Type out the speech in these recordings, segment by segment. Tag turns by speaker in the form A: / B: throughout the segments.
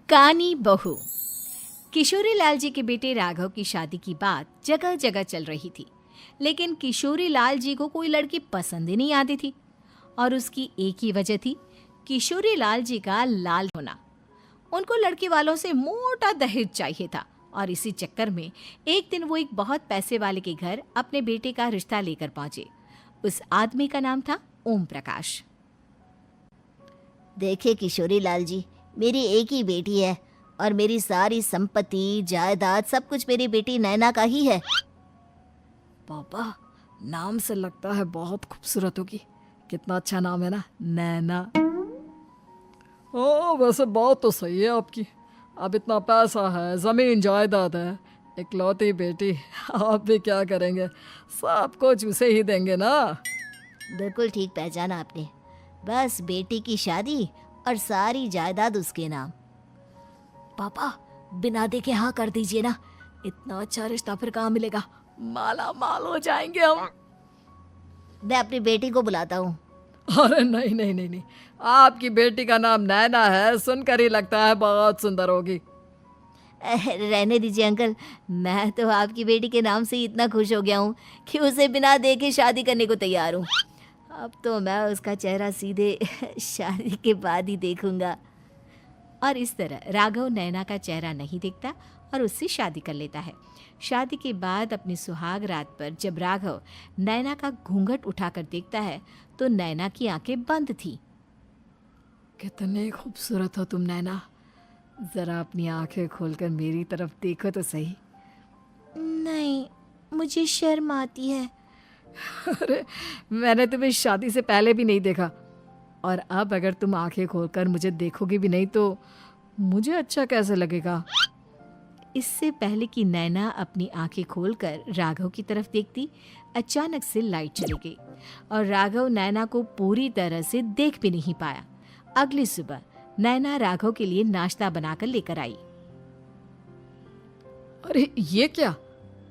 A: कानी बहू। किशोरी लाल जी के बेटे राघव की शादी की बात जगह जगह चल रही थी, लेकिन किशोरी लाल जी को कोई लड़की पसंद ही नहीं आती थी। और उसकी एक ही वजह थी, किशोरी लाल जी का लाल होना। उनको लड़की वालों से मोटा दहेज चाहिए था और इसी चक्कर में एक दिन वो एक बहुत पैसे वाले के घर अपने बेटे का रिश्ता लेकर पहुंचे। उस आदमी का नाम था ओम प्रकाश।
B: देखिए किशोरी लाल जी, मेरी एक ही बेटी है और मेरी सारी संपत्ति जायदाद सब कुछ मेरी बेटी नैना का ही है।
C: पापा, नाम से लगता है बहुत खूबसूरत होगी। कितना अच्छा नाम है ना, नैना। ओ, वैसे बात तो सही है आपकी। अब इतना पैसा है, जमीन जायदाद है, इकलौती बेटी, आप भी क्या करेंगे? सब कुछ उसे ही देंगे ना।
B: बिल्कुल ठीक पहचाना आपने। बस बेटी की शादी और सारी जायदाद उसके नाम।
C: पापा, बिना देखे हाँ कर दीजिए ना। इतना अच्छा रिश्ता फिर कहाँ मिलेगा? माला माल हो जाएंगे हम।
B: मैं अपनी बेटी को बुलाता हूँ।
C: अरे नहीं नहीं नहीं नहीं, आपकी बेटी का नाम नैना है, सुनकर ही लगता है बहुत सुंदर होगी।
B: रहने दीजिए अंकल, मैं तो आपकी बेटी के नाम से ही इतना खुश हो गया हूँ कि उसे बिना देखे शादी करने को तैयार हूँ। अब तो मैं उसका चेहरा सीधे शादी के बाद ही देखूंगा।
A: और इस तरह राघव नैना का चेहरा नहीं देखता और उससे शादी कर लेता है। शादी के बाद अपनी सुहाग रात पर जब राघव नैना का घूंघट उठाकर देखता है तो नैना की आंखें बंद थी।
C: कितने खूबसूरत हो तुम नैना, जरा अपनी आंखें खोलकर मेरी तरफ देखो तो सही।
B: नहीं, मुझे शर्म आती है।
C: अरे, मैंने तुम्हें शादी से पहले भी नहीं देखा, और अब अगर तुम आंखें खोलकर मुझे देखोगी भी नहीं तो मुझे अच्छा कैसे लगेगा?
A: इससे पहले कि नैना अपनी आंखें खोलकर राघव की तरफ देखती, अचानक से लाइट चली गई और राघव नैना को पूरी तरह से देख भी नहीं पाया। अगली सुबह नैना राघव के लिए नाश्ता बनाकर लेकर आई।
C: अरे ये क्या,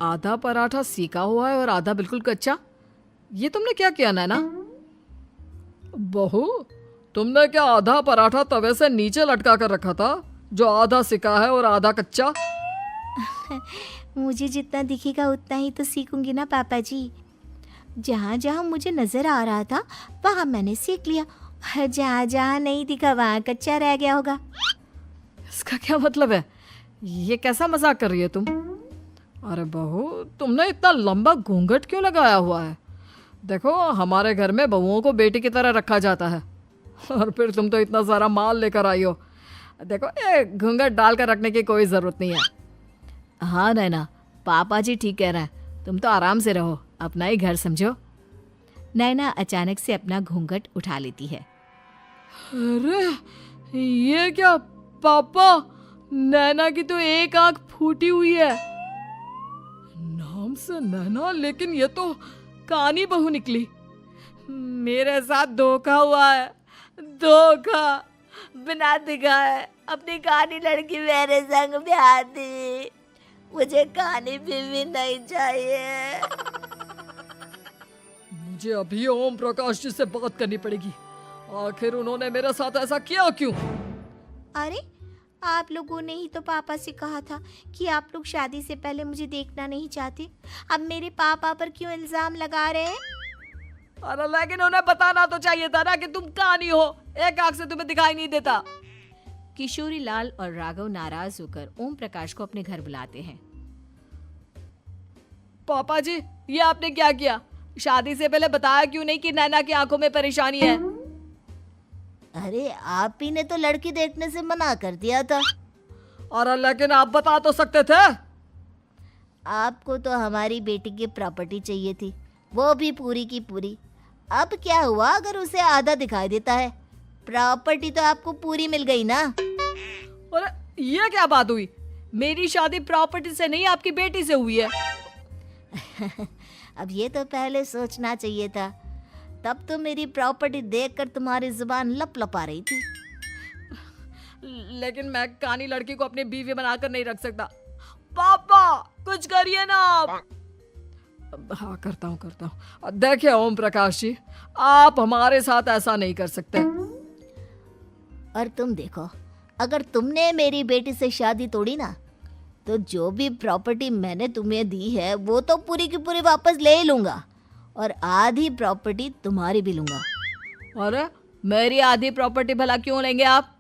C: आधा पराठा सेका हुआ है और आधा बिल्कुल कच्चा। ये तुमने क्या किया नैना? बहू, तुमने क्या आधा पराठा तवे से नीचे लटका कर रखा था, जो आधा सिका है और आधा कच्चा?
B: मुझे जितना दिखेगा उतना ही तो सीखूंगी ना पापा जी। जहाँ जहाँ मुझे नजर आ रहा था वहाँ मैंने सीख लिया, जहाँ जहाँ नहीं दिखा वहाँ कच्चा रह गया होगा।
C: इसका क्या मतलब है? ये कैसा मजाक कर रही है तुम? अरे बहू, तुमने इतना लंबा घूंघट क्यों लगाया हुआ है? देखो, हमारे घर में बहुओं को बेटी की तरह रखा जाता है, और फिर तुम तो इतना सारा माल लेकर आई हो। देखो, ये घूंघट डालकर रखने की कोई ज़रूरत नहीं है। हाँ नैना, पापा जी ठीक कह रहे हैं, तुम तो आराम से रहो, अपना ही घर समझो।
A: नैना अचानक से अपना घूंघट उठा लेती है।
C: अरे ये क्या पापा, नैना की तो एक आंख फूटी हुई है। नाम से नैना, लेकिन ये तो कानी बहू निकली। मेरे साथ धोखा हुआ है, धोखा।
B: बिना दिखाए अपनी कानी लड़की मेरे संग ब्याह दी। मुझे कानी बीवी नहीं चाहिए।
C: मुझे अभी ओम प्रकाश जी से बात करनी पड़ेगी। आखिर उन्होंने मेरे साथ ऐसा किया क्यों?
B: अरे, आप लोगों ने ही तो पापा से कहा था कि आप लोग शादी से पहले मुझे देखना नहीं चाहते। अब मेरे पापा पर क्यों इल्जाम लगा रहे हैं?
C: अरे लेकिन उन्हें बताना तो चाहिए था ना कि तुम कानी हो, एक आंख से तुम्हें दिखाई नहीं देता।
A: किशोरी लाल और राघव नाराज होकर ओम प्रकाश को अपने घर बुलाते हैं।
C: पापा जी, ये आपने क्या किया? शादी से पहले बताया क्यों नहीं कि नैना की आंखों में परेशानी है?
B: अरे, आप ही ने तो लड़की देखने से मना कर दिया था।
C: और लेकिन आप बता तो सकते थे।
B: आपको तो हमारी बेटी की प्रॉपर्टी चाहिए थी, वो भी पूरी की पूरी। अब क्या हुआ अगर उसे आधा दिखाई देता है? प्रॉपर्टी तो आपको पूरी मिल गई ना।
C: अरे ये क्या बात हुई? मेरी शादी प्रॉपर्टी से नहीं, आपकी बेटी से हुई है।
B: अब ये तो पहले सोचना चाहिए था, तब तो मेरी प्रॉपर्टी देखकर तुम्हारी जुबान लप-लपा रही थी।
C: लेकिन मैं कानी लड़की को अपनी बीवी बनाकर नहीं रख सकता। पापा, कुछ करिए ना आप। हाँ, करता हूँ। देखिए ओम प्रकाश जी, आप हमारे साथ ऐसा नहीं कर सकते।
B: और तुम देखो, अगर तुमने मेरी बेटी से शादी तोड़ी ना, तो जो भी प्रॉपर्टी मैंने तुम्हें दी है वो तो पूरी की पूरी वापस ले ही लूँगा, और आधी प्रॉपर्टी तुम्हारी भी लूँगा।
C: अरे मेरी आधी प्रॉपर्टी भला क्यों लेंगे आप?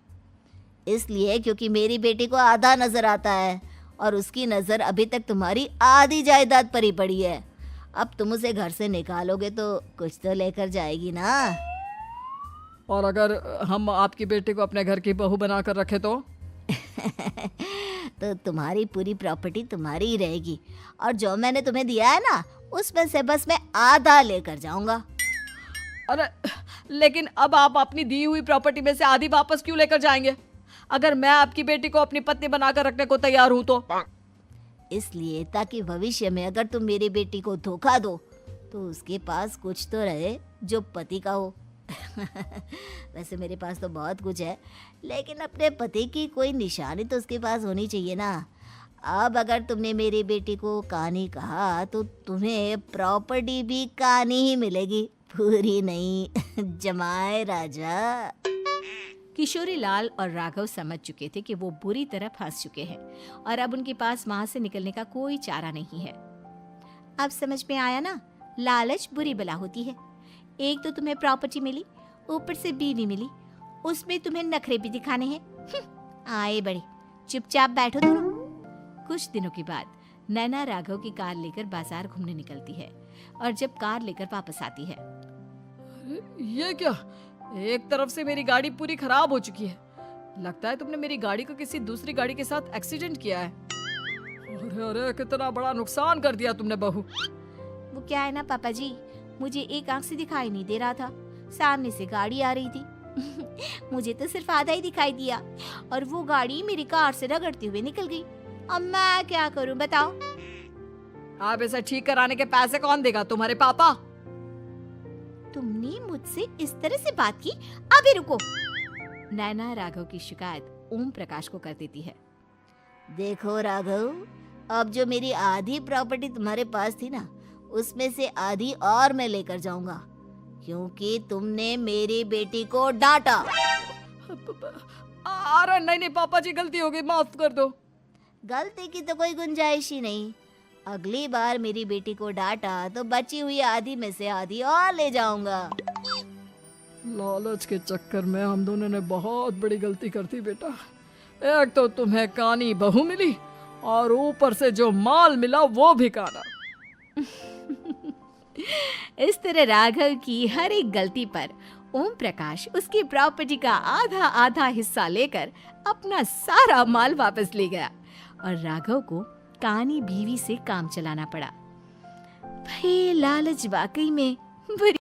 B: इसलिए क्योंकि मेरी बेटी को आधा नज़र आता है और उसकी नज़र अभी तक तुम्हारी आधी जायदाद पर ही पड़ी है। अब तुम उसे घर से निकालोगे तो कुछ तो लेकर जाएगी ना।
C: और अगर हम आपकी बेटी को अपने घर की बहू बनाकर रखे तो?
B: तो तुम्हारी पूरी प्रॉपर्टी तुम्हारी ही रहेगी, और जो मैंने तुम्हें दिया है ना उसमें से बस मैं आधा लेकर जाऊंगा।
C: अरे लेकिन अब आप अपनी दी हुई प्रॉपर्टी में से आधी वापस क्यों लेकर जाएंगे? अगर मैं आपकी बेटी को अपनी पत्नी बनाकर रखने को तैयार हूं तो?
B: इसलिए ताकि भविष्य में अगर तुम मेरी बेटी को धोखा दो तो उसके पास कुछ तो रहे जो पति का हो। वैसे मेरे पास तो बहुत कुछ है, लेकिन अपने पति की कोई निशानी तो उसके पास होनी चाहिए ना। अब अगर तुमने मेरी बेटी को कानी कहा तो तुम्हें प्रॉपर्टी भी कानी ही मिलेगी, पूरी नहीं। जमाए राजा।
A: किशोरी लाल और राघव समझ चुके थे कि वो बुरी तरह फंस चुके हैं और अब उनके पास वहां से निकलने का कोई चारा नहीं है। अब समझ में आया ना, लालच बुरी बला होती है। एक तो तुम्हें प्रॉपर्टी मिली, ऊपर से बीवी मिली, उसमें तुम्हें नखरे भी दिखाने हैं। आए बड़े, चुपचाप बैठो दोनों। कुछ दिनों के बाद नैना राघव की कार लेकर बाजार घूमने निकलती है और जब कार लेकर वापस आती है,
C: ये क्या? एक तरफ से मेरी गाड़ी पूरी खराब हो चुकी है। लगता है तुमने मेरी गाड़ी को किसी दूसरी गाड़ी के साथ एक्सीडेंट किया है। अरे अरे कितना बड़ा नुकसान कर दिया तुमने बहू।
A: वो क्या है ना पापा जी, मुझे एक आंख से दिखाई नहीं दे रहा था, सामने से गाड़ी आ रही थी। मुझे तो सिर्फ आधा ही दिखाई दिया और वो गाड़ी मेरी कार से रगड़ते हुए निकल गई। अब मैं क्या करूं बताओ?
C: आप इसे ठीक कराने के पैसे कौन देगा? तुम्हारे पापा।
A: तुमने मुझसे इस तरह से बात की? अभी रुको। नैना राघव की शिकायत ओम प्रकाश को कर देती है।
B: देखो राघव, अब जो मेरी आधी प्रॉपर्टी तुम्हारे पास थी ना, उसमें से आधी और मैं लेकर जाऊंगा, क्योंकि तुमने मेरी बेटी को डांटा।
C: अरे नहीं नहीं पापा जी, गलती हो गई, माफ कर दो।
B: गलती की तो कोई गुंजाइश ही नहीं। अगली बार मेरी बेटी को डांटा तो बची हुई आधी में से आधी और ले जाऊंगा।
C: लालच के चक्कर में हम दोनों ने बहुत बड़ी गलती कर दी बेटा। एक तो तुम्हें कानी बहू मिली और ऊपर से जो माल मिला वो भी काना।
A: इस तरह राघव की हर एक गलती पर ओम प्रकाश उसकी प्रॉपर्टी का आधा आधा हिस्सा लेकर अपना सारा माल वापस ले गया और राघव को कानी बीवी से काम चलाना पड़ा। भाई लालच वाकई में बुरी